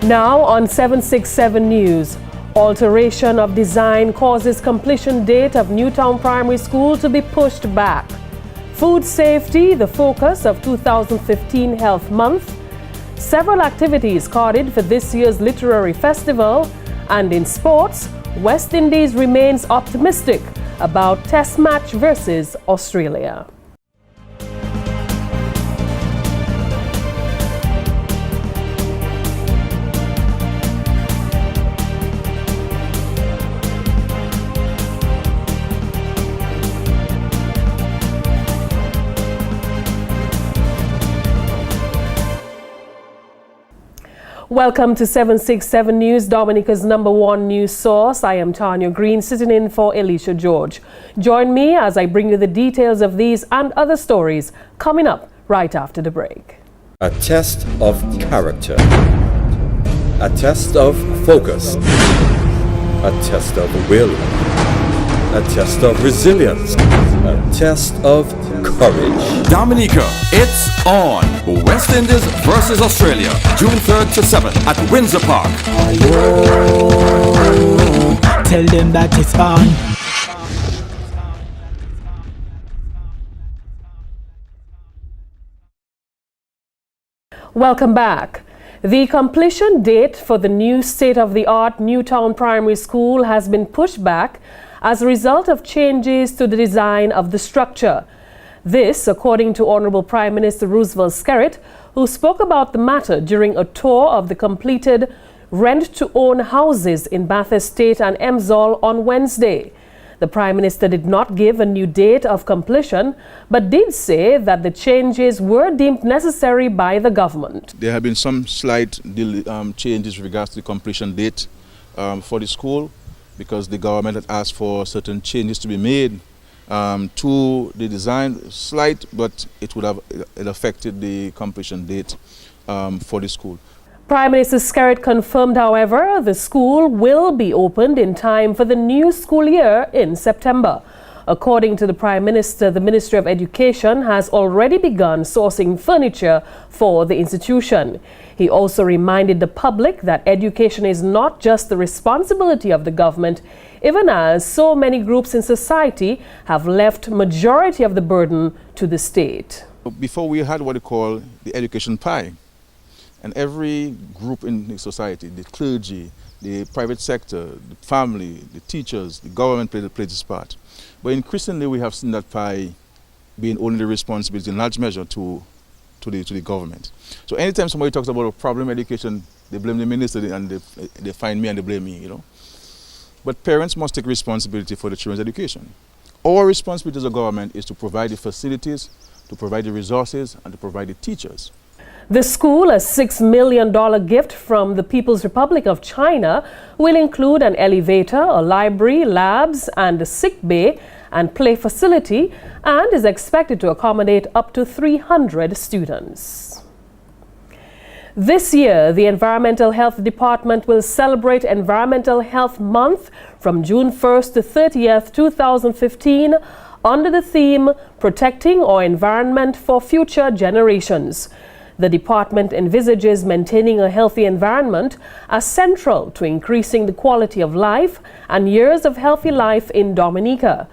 Now on 767 News, alteration of design causes completion date of Newtown Primary School to be pushed back. Food safety, the focus of 2015 Health Month. Several activities carded for this year's literary festival. And in sports, West Indies remains optimistic about Test match versus Australia. Welcome to 767 News, Dominica's #1 news source. I am Tanya Green, sitting in for Alicia George. Join me as I bring you the details of these and other stories coming up right after the break. A test of character, a test of focus, a test of will, a test of resilience, a test of courage. Dominica, it's on. West Indies versus Australia, June 3rd to 7th at Windsor Park. Tell them that it's on. Welcome back. The completion date for the new state-of-the-art Newtown Primary School has been pushed back as a result of changes to the design of the structure. This, according to Honorable Prime Minister Roosevelt Skerrit, who spoke about the matter during a tour of the completed rent-to-own houses in Bath Estate and Emsall on Wednesday. The Prime Minister did not give a new date of completion, but did say that the changes were deemed necessary by the government. There have been some slight changes with regards to the completion date for the school, because the government had asked for certain changes to be made to the design, slight, but it affected the completion date for the school. Prime Minister Skerrit confirmed, however, the school will be opened in time for the new school year in September. According to the Prime Minister, the Ministry of Education has already begun sourcing furniture for the institution. He also reminded the public that education is not just the responsibility of the government, even as so many groups in society have left majority of the burden to the state. Before, we had what we call the education pie, and every group in the society, the clergy, the private sector, the family, the teachers, the government played its part. But increasingly we have seen that pie being only the responsibility in large measure to the government. So anytime somebody talks about a problem education, they blame the minister and they find me and they blame me, you know. But parents must take responsibility for the children's education. Our responsibility as a government is to provide the facilities, to provide the resources, and to provide the teachers. The school, a $6 million gift from the People's Republic of China, will include an elevator, a library, labs, and a sick bay and play facility, and is expected to accommodate up to 300 students. This year, the Environmental Health Department will celebrate Environmental Health Month from June 1st to 30th, 2015, under the theme Protecting Our Environment for Future Generations. The department envisages maintaining a healthy environment as central to increasing the quality of life and years of healthy life in Dominica.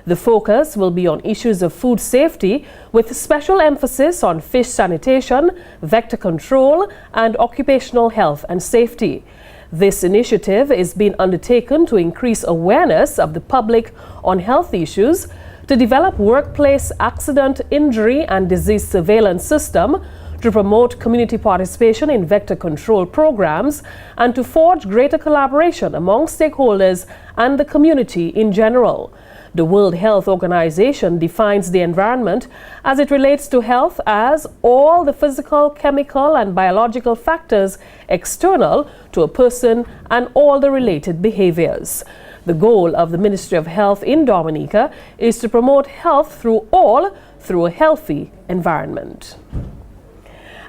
The focus will be on issues of food safety, with special emphasis on fish sanitation, vector control, and occupational health and safety. This initiative is being undertaken to increase awareness of the public on health issues, to develop workplace accident, injury, and disease surveillance system, to promote community participation in vector control programs, and to forge greater collaboration among stakeholders and the community in general. The World Health Organization defines the environment as it relates to health as all the physical, chemical, and biological factors external to a person and all the related behaviors. The goal of the Ministry of Health in Dominica is to promote health through a healthy environment.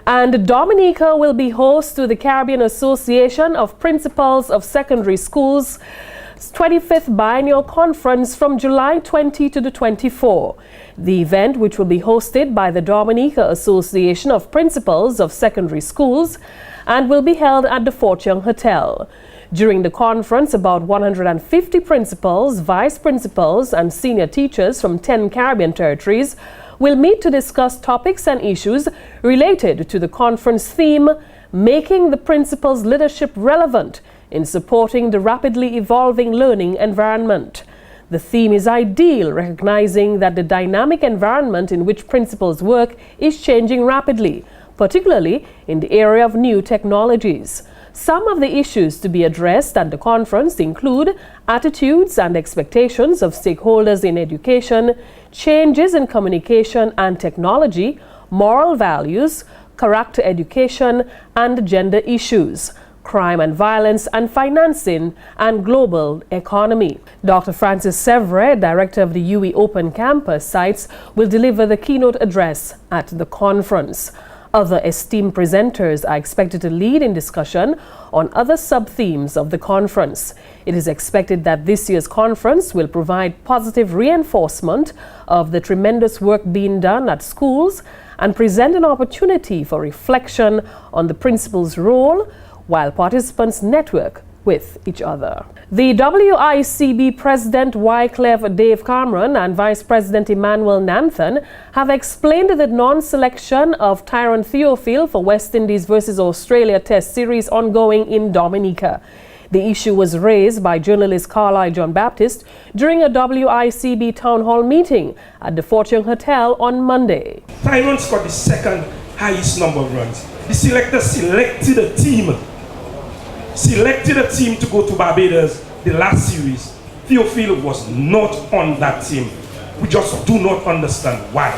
And Dominica will be host to the Caribbean Association of Principals of Secondary Schools. 25th Biennial Conference from July 20 to the 24. The event, which will be hosted by the Dominica Association of Principals of Secondary Schools and will be held at the Fort Young Hotel. During the conference, about 150 principals, vice principals, and senior teachers from 10 Caribbean territories will meet to discuss topics and issues related to the conference theme, Making the Principal's Leadership Relevant in Supporting the Rapidly Evolving Learning Environment. The theme is ideal, recognizing that the dynamic environment in which principals work is changing rapidly, particularly in the area of new technologies. Some of the issues to be addressed at the conference include attitudes and expectations of stakeholders in education, changes in communication and technology, moral values, character education, and gender issues, crime and violence and financing, and global economy. Dr. Francis Sevre, director of the UWI Open Campus Sites, will deliver the keynote address at the conference. Other esteemed presenters are expected to lead in discussion on other sub-themes of the conference. It is expected that this year's conference will provide positive reinforcement of the tremendous work being done at schools and present an opportunity for reflection on the principal's role while participants network with each other. The WICB President Wycliffe Dave Cameron and Vice President Emmanuel Nanthan have explained the non-selection of Tyrone Theophile for West Indies versus Australia Test Series ongoing in Dominica. The issue was raised by journalist Carlisle John Baptist during a WICB town hall meeting at the Fort Young Hotel on Monday. Tyrone's got the second highest number of runs. The selector selected a team to go to Barbados the last series. Theophile was not on that team. We just do not understand why.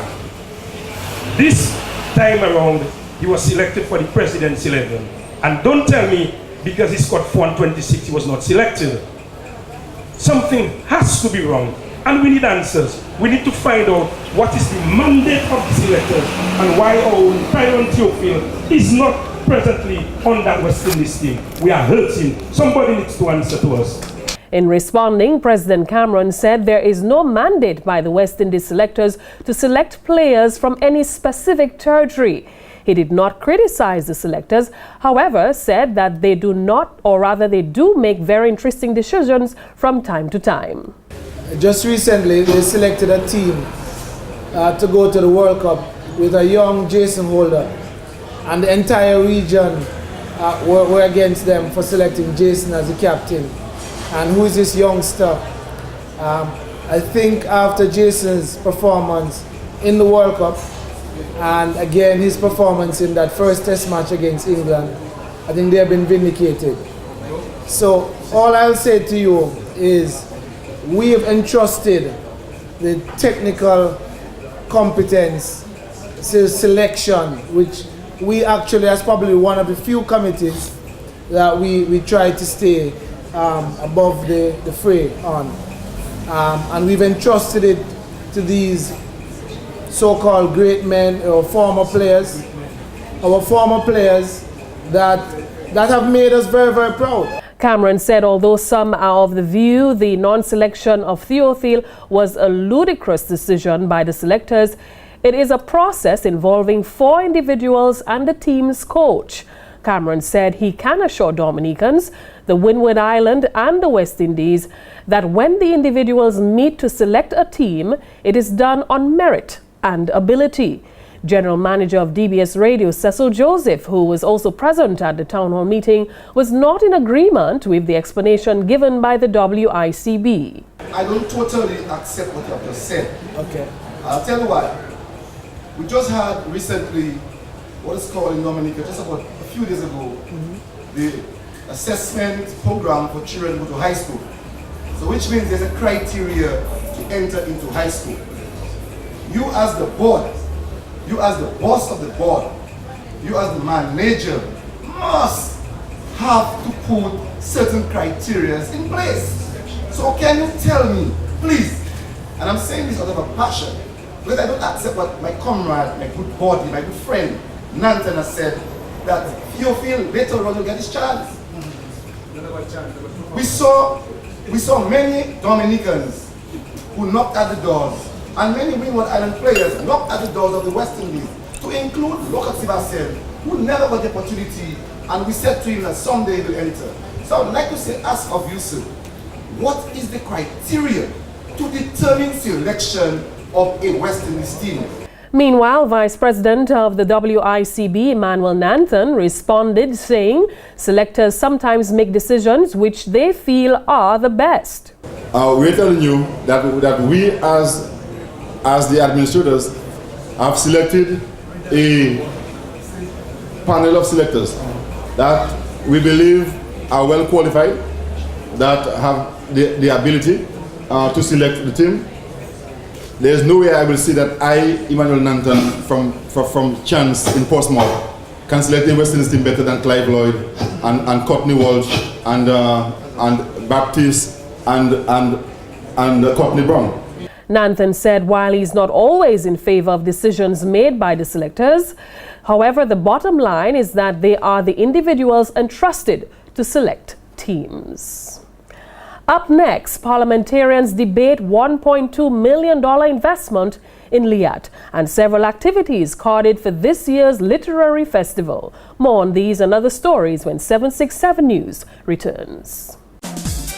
This time around, he was selected for the President's 11. And don't tell me because he scored 426 he was not selected. Something has to be wrong, and we need answers. We need to find out what is the mandate of the selectors and why our Tyrone Theophile is not presently on that West Indies team. We are hurting. Somebody needs to answer to us. In responding, President Cameron said there is no mandate by the West Indies selectors to select players from any specific territory. He did not criticize the selectors, however, said that they do not, or rather they do make very interesting decisions from time to time. Just recently, they selected a team to go to the World Cup with a young Jason Holder. And the entire region were against them for selecting Jason as the captain. And who is this youngster? I think after Jason's performance in the World Cup, and again his performance in that first test match against England, I think they have been vindicated. So all I'll say to you is we have entrusted the technical competence selection, which we actually, as probably one of the few committees that we try to stay above the fray on. And we've entrusted it to these so-called great men or former players, our former players that have made us very, very proud. Cameron said although some are of the view the non-selection of Theophile was a ludicrous decision by the selectors, it is a process involving 4 individuals and the team's coach. Cameron said he can assure Dominicans, the Windward Island and the West Indies that when the individuals meet to select a team, it is done on merit and ability. General Manager of DBS Radio, Cecil Joseph, who was also present at the town hall meeting, was not in agreement with the explanation given by the WICB. I don't totally accept what you have just said. Okay. I'll tell you why. We just had recently what is called in Dominica, just about a few days ago, the assessment program for children who go to high school. So which means there's a criteria to enter into high school. You as the board, you as the boss of the board, you as the manager must have to put certain criteria in place. So can you tell me, please, and I'm saying this out of a passion, because I don't accept what my comrade, my good buddy, my good friend, Nanthan has said, that Theophile later on will get his chance. We saw We saw many Dominicans who knocked at the doors, and many Windward Island players knocked at the doors of the West Indies, to include Lucas Sebastian, who never got the opportunity, and we said to him that someday he will enter. So I would like to ask of you, sir, what is the criteria to determine selection of a West Indies team? Meanwhile, Vice President of the WICB, Emmanuel Nanthan, responded saying selectors sometimes make decisions which they feel are the best. We're telling you that we as the administrators have selected a panel of selectors that we believe are well qualified, that have the ability to select the team. There's no way I will say that I, Emmanuel Nanthan, from chance in Portsmouth, can select the West Indies team better than Clive Lloyd and Courtney Walsh and Baptiste and Courtney Brown. Nanthan said while he's not always in favor of decisions made by the selectors, however, the bottom line is that they are the individuals entrusted to select teams. Up next, parliamentarians debate $1.2 million investment in Liat and several activities carded for this year's literary festival. More on these and other stories when 767 News returns.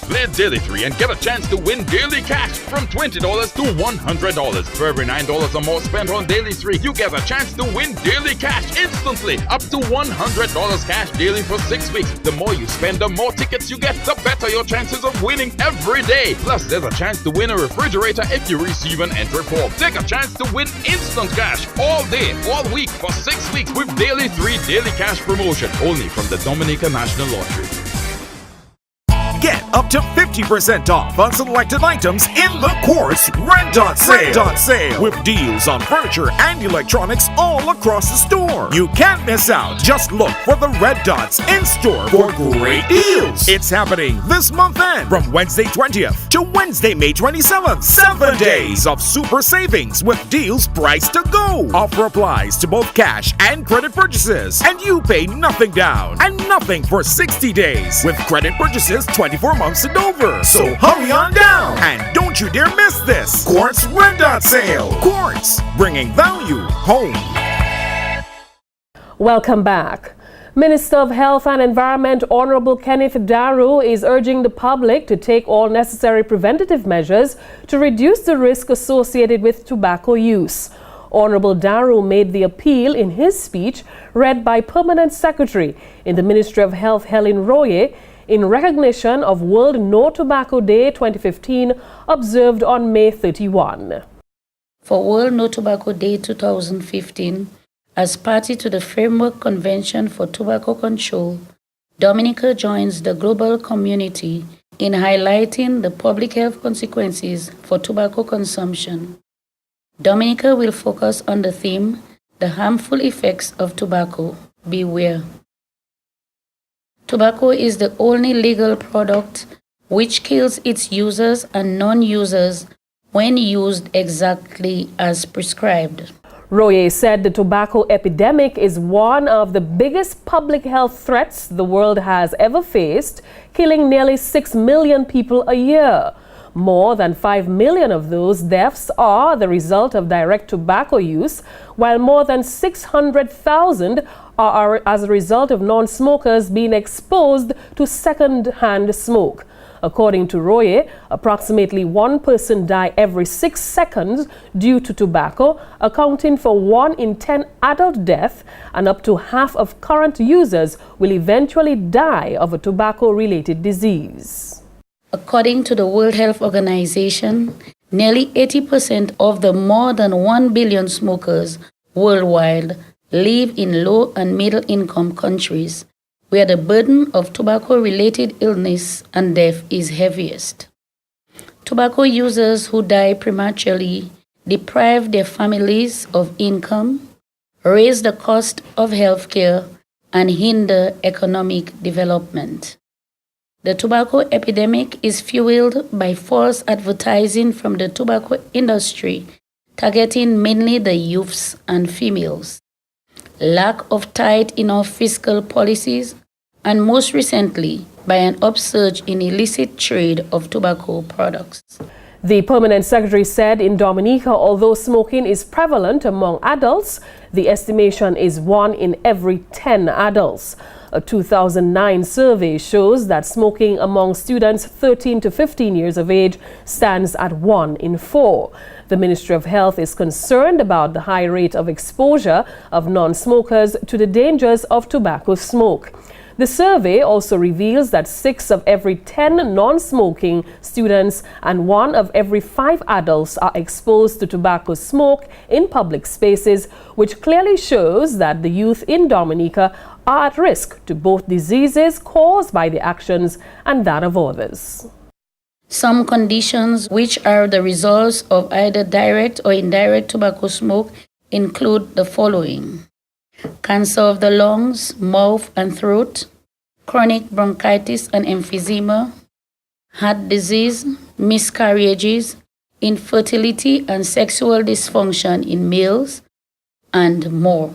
Play Daily 3 and get a chance to win daily cash from $20 to $100. For every $9 or more spent on Daily 3, you get a chance to win daily cash instantly. Up to $100 cash daily for 6 weeks. The more you spend, the more tickets you get, the better your chances of winning every day. Plus, there's a chance to win a refrigerator if you receive an entry form. Take a chance to win instant cash all day, all week for 6 weeks with Daily 3 Daily Cash promotion. Only from the Dominica National Lottery. Get up to 50% off on selected items in the Quartz Red Dot Sale. With deals on furniture and electronics all across the store. You can't miss out. Just look for the Red Dots in store for great deals. It's happening this month end from Wednesday 20th to Wednesday, May 27th. 7 days of super savings with deals priced to go. Offer applies to both cash and credit purchases. And you pay nothing down and nothing for 60 days. With credit purchases 24 months and over. So hurry on down. And don't you dare miss this Quartz Red Dot Sale. Quartz, bringing value home. Welcome back. Minister of Health and Environment Honorable Kenneth Darrow is urging the public to take all necessary preventative measures to reduce the risk associated with tobacco use. Honorable Darrow made the appeal in his speech read by Permanent Secretary in the Ministry of Health Helen Royer in recognition of World No Tobacco Day 2015 observed on May 31. For World No Tobacco Day 2015, as party to the Framework Convention for Tobacco Control, Dominica joins the global community in highlighting the public health consequences for tobacco consumption. Dominica will focus on the theme, The Harmful Effects of Tobacco. Beware. Tobacco is the only legal product which kills its users and non-users when used exactly as prescribed. Royer said the tobacco epidemic is one of the biggest public health threats the world has ever faced, killing nearly 6 million people a year. More than 5 million of those deaths are the result of direct tobacco use, while more than 600,000 are as a result of non-smokers being exposed to second-hand smoke. According to Royer, approximately 1 person dies every 6 seconds due to tobacco, accounting for 1 in 10 adult deaths, and up to half of current users will eventually die of a tobacco-related disease. According to the World Health Organization, nearly 80% of the more than 1 billion smokers worldwide live in low and middle income countries, where the burden of tobacco-related illness and death is heaviest. Tobacco users who die prematurely deprive their families of income, raise the cost of healthcare, and hinder economic development. The tobacco epidemic is fueled by false advertising from the tobacco industry, targeting mainly the youths and females. Lack of tight enough fiscal policies, and most recently, by an upsurge in illicit trade of tobacco products. The Permanent Secretary said in Dominica, although smoking is prevalent among adults, the estimation is 1 in every 10 adults. A 2009 survey shows that smoking among students 13 to 15 years of age stands at 1 in 4. The Ministry of Health is concerned about the high rate of exposure of non-smokers to the dangers of tobacco smoke. The survey also reveals that 6 of every 10 non-smoking students and 1 of every 5 adults are exposed to tobacco smoke in public spaces, which clearly shows that the youth in Dominica are at risk to both diseases caused by the actions and that of others. Some conditions which are the results of either direct or indirect tobacco smoke include the following: cancer of the lungs, mouth and throat, chronic bronchitis and emphysema, heart disease, miscarriages, infertility and sexual dysfunction in males, and more.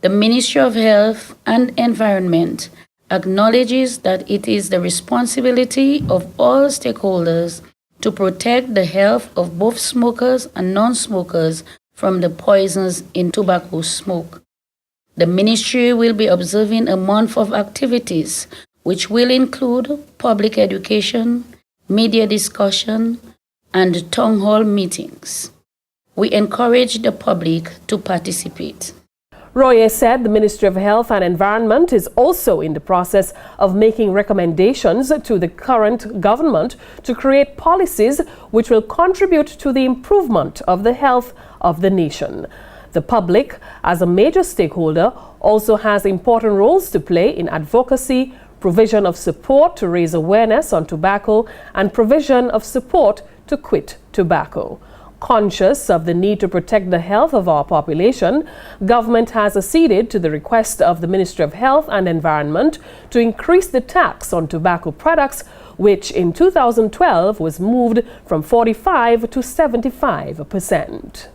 The Ministry of Health and Environment acknowledges that it is the responsibility of all stakeholders to protect the health of both smokers and non-smokers from the poisons in tobacco smoke. The ministry will be observing a month of activities which will include public education, media discussion, and town hall meetings. We encourage the public to participate. Royer said the Ministry of Health and Environment is also in the process of making recommendations to the current government to create policies which will contribute to the improvement of the health of the nation. The public, as a major stakeholder, also has important roles to play in advocacy, provision of support to raise awareness on tobacco, and provision of support to quit tobacco. Conscious of the need to protect the health of our population, government has acceded to the request of the Ministry of Health and Environment to increase the tax on tobacco products, which in 2012 was moved from 45% to 75%.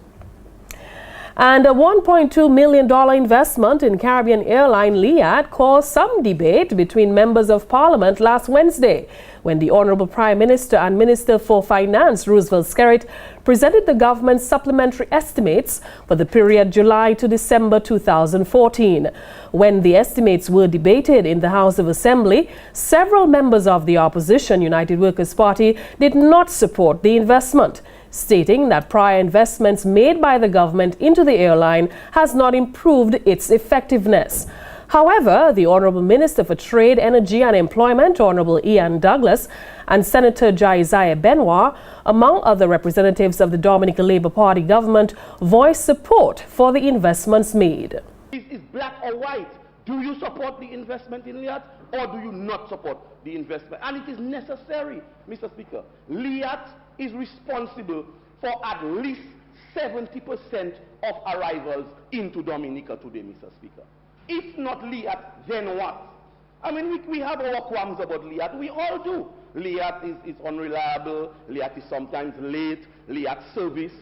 And a $1.2 million investment in Caribbean airline Liat caused some debate between members of Parliament last Wednesday, when the Honorable Prime Minister and Minister for Finance, Roosevelt Skerrit, presented the government's supplementary estimates for the period July to December 2014. When the estimates were debated in the House of Assembly, several members of the opposition United Workers' Party did not support the investment, stating that prior investments made by the government into the airline has not improved its effectiveness. However, the Honourable Minister for Trade, Energy and Employment, Honourable Ian Douglas, and Senator Josiah Benoit, among other representatives of the Dominica Labour Party government, voiced support for the investments made. Is black or white? Do you support the investment in Liat or do you not support the investment? And it is necessary, Mr. Speaker. Liat is responsible for at least 70% of arrivals into Dominica today, Mr. Speaker. If not Liat, then what? I mean, we have our qualms about Liat. We all do. Liat is unreliable. Liat is sometimes late. Liat service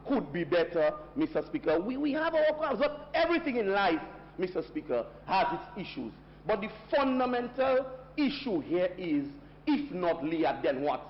could be better, Mr. Speaker. We have our qualms. But everything in life, Mr. Speaker, has its issues. But the fundamental issue here is, if not Liat, then what?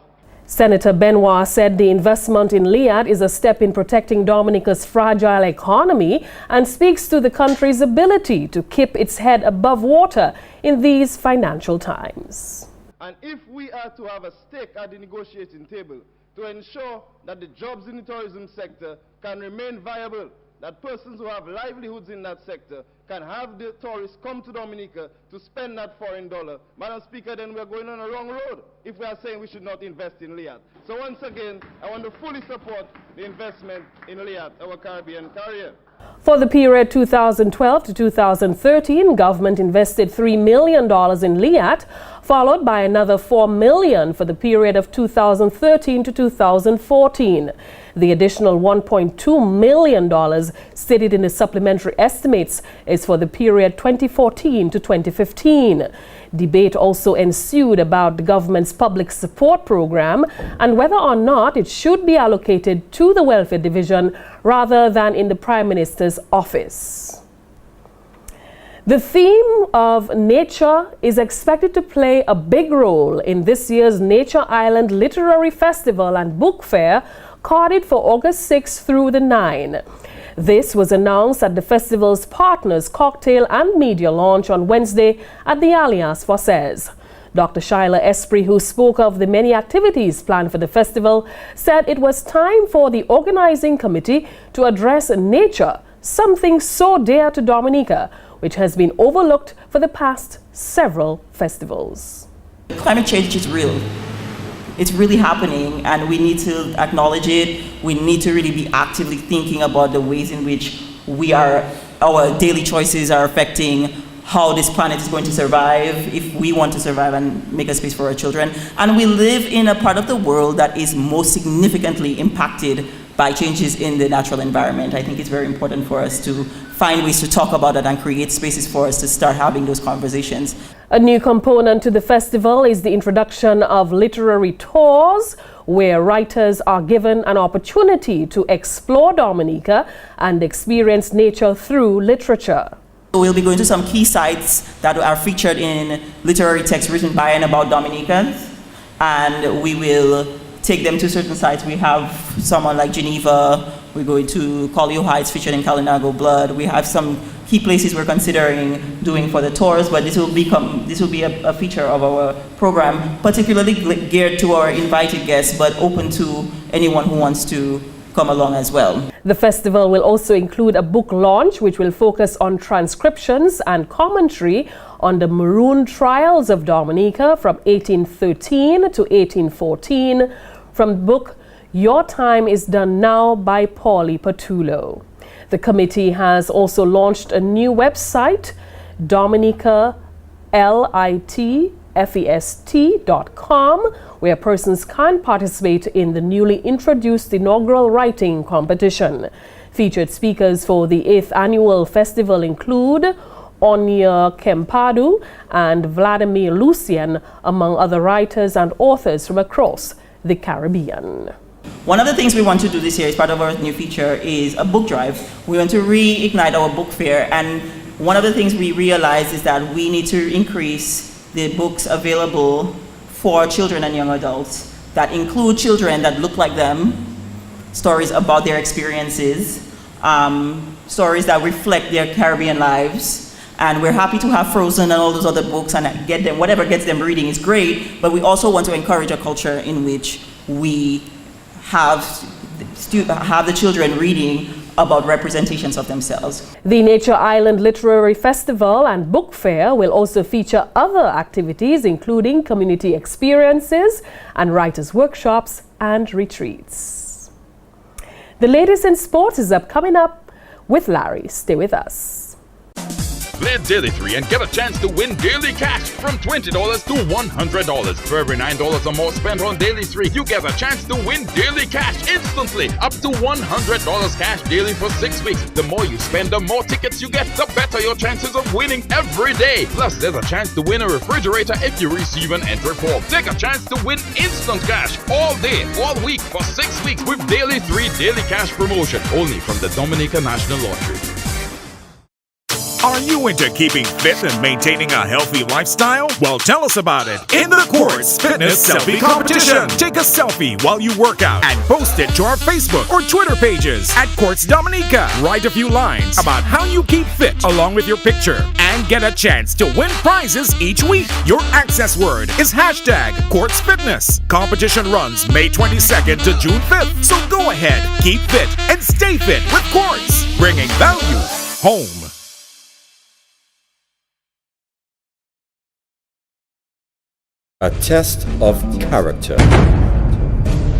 Senator Benoit said the investment in Liat is a step in protecting Dominica's fragile economy and speaks to the country's ability to keep its head above water in these financial times. And if we are to have a stake at the negotiating table to ensure that the jobs in the tourism sector can remain viable, that persons who have livelihoods in that sector can have the tourists come to Dominica to spend that foreign dollar. Madam Speaker, then we're going on a wrong road if we are saying we should not invest in Liat. So once again, I want to fully support the investment in Liat, our Caribbean carrier. For the period 2012 to 2013, government invested $3 million in Liat, followed by another $4 million for the period of 2013 to 2014. The additional $1.2 million stated in the supplementary estimates is for the period 2014 to 2015. Debate also ensued about the government's public support program and whether or not it should be allocated to the Welfare Division rather than in the Prime Minister's office. The theme of nature is expected to play a big role in this year's Nature Island Literary Festival and Book Fair, carried for August 6 through the 9. This was announced at the festival's partners cocktail and media launch on Wednesday at the Alliance Française. Dr. Shyla Esprit, who spoke of the many activities planned for the festival, said it was time for the organizing committee to address nature, something so dear to Dominica, which has been overlooked for the past several festivals. Climate change is real. It's really happening, and we need to acknowledge it. We need to really be actively thinking about the ways in which our daily choices are affecting how this planet is going to survive, if we want to survive and make a space for our children. And we live in a part of the world that is most significantly impacted by changes in the natural environment. I think it's very important for us to find ways to talk about it and create spaces for us to start having those conversations. A new component to the festival is the introduction of literary tours, where writers are given an opportunity to explore Dominica and experience nature through literature. We'll be going to some key sites that are featured in literary texts written by and about Dominicans, and we will take them to certain sites. We have someone like Geneva, we're going to Collio Heights featured in Kalinago Blood. We have some key places we're considering doing for the tours, but this will be a feature of our program, particularly geared to our invited guests, but open to anyone who wants to come along as well. The festival will also include a book launch which will focus on transcriptions and commentary on the Maroon trials of Dominica from 1813 to 1814 from the book Your Time is Done Now by Paulie Patullo. The committee has also launched a new website, DominicaLitFest.com, where persons can participate in the newly introduced inaugural writing competition. Featured speakers for the 8th annual festival include Onya Kempadu and Vladimir Lucien, among other writers and authors from across the Caribbean. One of the things we want to do this year as part of our new feature is a book drive. We want to reignite our book fair, and one of the things we realized is that we need to increase the books available for children and young adults that include children that look like them, stories about their experiences, stories that reflect their Caribbean lives. And we're happy to have Frozen and all those other books and get them, whatever gets them reading is great, but we also want to encourage a culture in which we have the children reading about representations of themselves. The Nature Island Literary Festival and Book Fair will also feature other activities, including community experiences and writers' workshops and retreats. The latest in sports is coming up with Larry. Stay with us. Play Daily 3 and get a chance to win daily cash from $20 to $100. For every $9 or more spent on Daily 3, you get a chance to win daily cash instantly. Up to $100 cash daily for 6 weeks. The more you spend, the more tickets you get, the better your chances of winning every day. Plus, there's a chance to win a refrigerator if you receive an entry form. Take a chance to win instant cash all day, all week for 6 weeks with Daily 3 Daily Cash promotion. Only from the Dominica National Lottery. Are you into keeping fit and maintaining a healthy lifestyle? Well, tell us about it in the Quartz Fitness Selfie Competition. Take a selfie while you work out and post it to our Facebook or Twitter pages at Quartz Dominica. Write a few lines about how you keep fit along with your picture and get a chance to win prizes each week. Your access word is hashtag Quartz Fitness. Competition runs May 22nd to June 5th. So go ahead, keep fit and stay fit with Quartz, bringing value home. A test of character,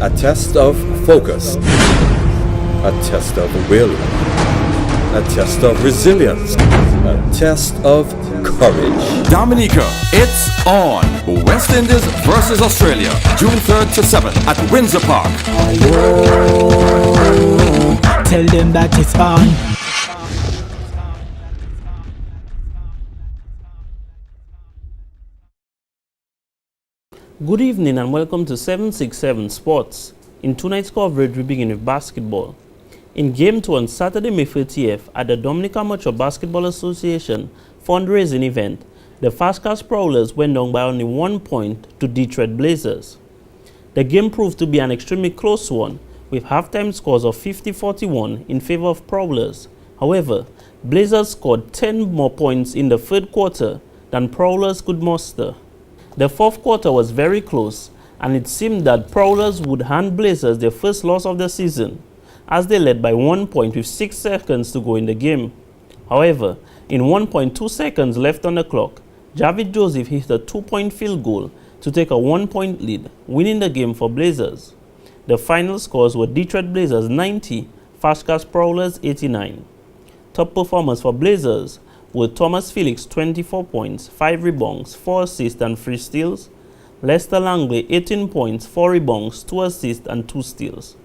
a test of focus, a test of will, a test of resilience, a test of courage. Dominica, it's on. West Indies versus Australia, June 3rd to 7th at Windsor Park. Tell them that it's on. Good evening and welcome to 767 Sports. In tonight's coverage, we begin with basketball. In Game 2 on Saturday, May 30th, at the Dominica Amateur Basketball Association fundraising event, the Fastcast Prowlers went down by only 1 point to Detroit Blazers. The game proved to be an extremely close one, with halftime scores of 50-41 in favor of Prowlers. However, Blazers scored 10 more points in the third quarter than Prowlers could muster. The fourth quarter was very close, and it seemed that Prowlers would hand Blazers their first loss of the season, as they led by 1 point with 6 seconds to go in the game. However, in 1.2 seconds left on the clock, Javid Joseph hit a 2-point field goal to take a 1-point lead, winning the game for Blazers. The final scores were Detroit Blazers 90, Fastcast Prowlers 89. Top performers for Blazers were Thomas Felix 24 points, 5 rebounds, 4 assists and 3 steals. Lester Langley 18 points, 4 rebounds, 2 assists and 2 steals.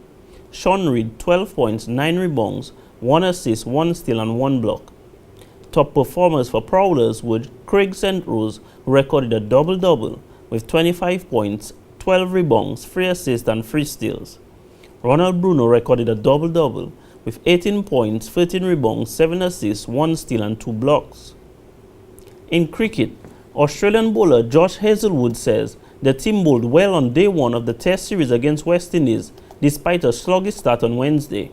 Sean Reed 12 points, 9 rebounds, 1 assist, 1 steal and 1 block. Top performers for Prowlers were Craig St. Rose, who recorded a double-double with 25 points, 12 rebounds, 3 assists and 3 steals. Ronald Bruno recorded a double-double with 18 points, 13 rebounds, 7 assists, 1 steal and 2 blocks. In cricket, Australian bowler Josh Hazlewood says the team bowled well on day 1 of the Test series against West Indies despite a sluggish start on Wednesday.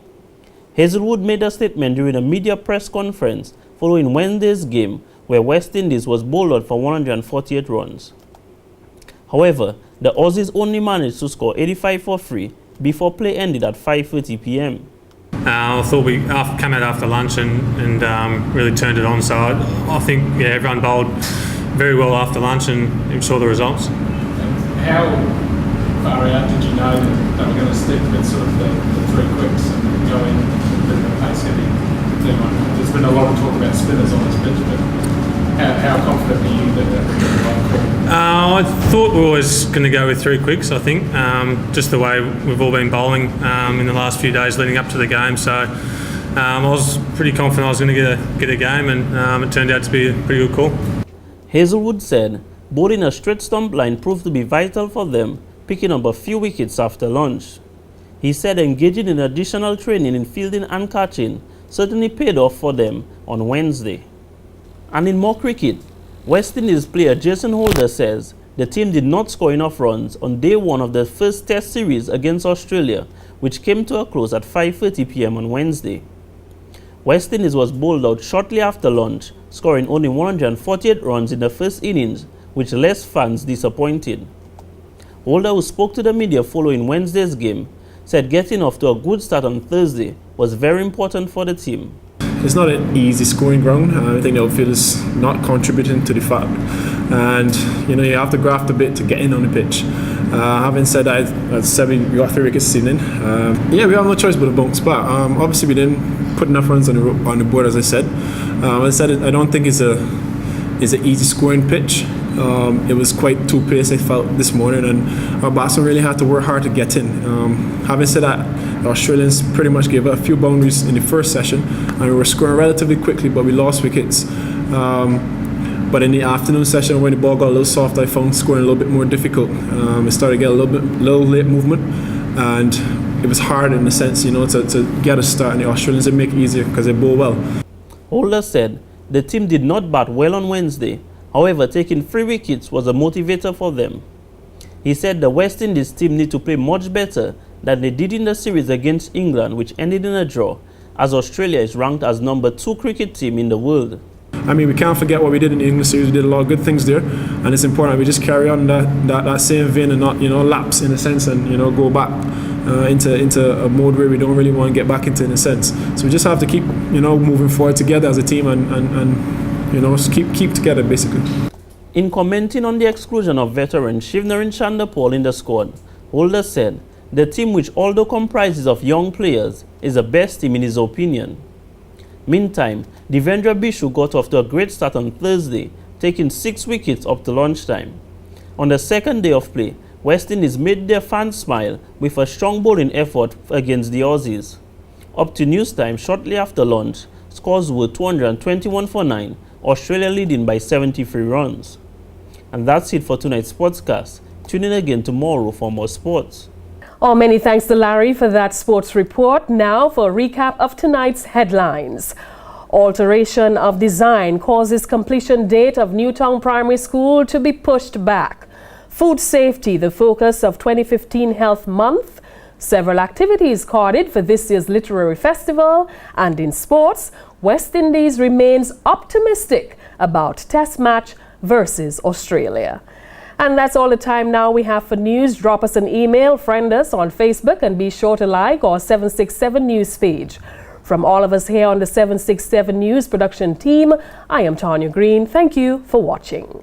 Hazlewood made a statement during a media press conference following Wednesday's game, where West Indies was bowled out for 148 runs. However, the Aussies only managed to score 85 for free before play ended at 5:30 p.m. I thought we came out after lunch and really turned it on. So I think everyone bowled very well after lunch, and you saw the results. How far out did you know that they were going to stick with sort of the 3 quicks and go in a bit of a pace heavy team? There's been a lot of talk about spinners on this pitch, but how confident are you that we're going to be right call? I thought we were always going to go with 3 quicks, I think, just the way we've all been bowling in the last few days leading up to the game. So I was pretty confident I was going to get a game, and it turned out to be a pretty good call. Hazlewood said bowling a straight stump line proved to be vital for them, picking up a few wickets after lunch. He said engaging in additional training in fielding and catching certainly paid off for them on Wednesday. And in more cricket, West Indies player Jason Holder says the team did not score enough runs on day 1 of the first Test series against Australia, which came to a close at 5:30 p.m. on Wednesday. West Indies was bowled out shortly after lunch, scoring only 148 runs in the first innings, which left fans disappointed. Holder, who spoke to the media following Wednesday's game, said getting off to a good start on Thursday was very important for the team. It's not an easy scoring ground. I think the outfield is not contributing to the fact, and you have to graft a bit to get in on the pitch. Having said that, as said, we got 3 wickets this evening. We have no choice but to bounce back. Obviously, we didn't put enough runs on the board, as I said. I don't think it's an easy scoring pitch. It was quite two-paced, I felt, this morning, and our batsmen really had to work hard to get in. Having said that, the Australians pretty much gave up a few boundaries in the first session, and we were scoring relatively quickly, but we lost wickets. But in the afternoon session, when the ball got a little soft, I found scoring a little bit more difficult. It started to get a little late movement, and it was hard in the sense, to get a start, and the Australians didn't make it easier because they bowl well. Holder said the team did not bat well on Wednesday. However, taking 3 wickets was a motivator for them. He said the West Indies team need to play much better than they did in the series against England, which ended in a draw, as Australia is ranked as number 2 cricket team in the world. We can't forget what we did in the England series. We did a lot of good things there, and it's important we just carry on that same vein and not lapse in a sense, and go back into a mode where we don't really want to get back into, in a sense. So we just have to keep moving forward together as a team and keep together, basically. In commenting on the exclusion of veteran Shivnarine Chanderpaul in the squad, Holder said the team, which although comprises of young players, is the best team in his opinion. Meantime, Devendra Bishu got off to a great start on Thursday, taking 6 wickets up to lunchtime. On the second day of play, West Indies made their fans smile with a strong bowling effort against the Aussies. Up to news time shortly after lunch, scores were 221 for 9, Australia leading by 73 runs. And that's it for tonight's Sportscast. Tune in again tomorrow for more sports. Many thanks to Larry for that sports report. Now for a recap of tonight's headlines. Alteration of design causes completion date of Newtown Primary School to be pushed back. Food safety, the focus of 2015 Health Month. Several activities carded for this year's literary festival. And in sports, West Indies remains optimistic about Test match versus Australia. And that's all the time now we have for news. Drop us an email, friend us on Facebook, and be sure to like our 767 News page. From all of us here on the 767 News production team, I am Tanya Green. Thank you for watching.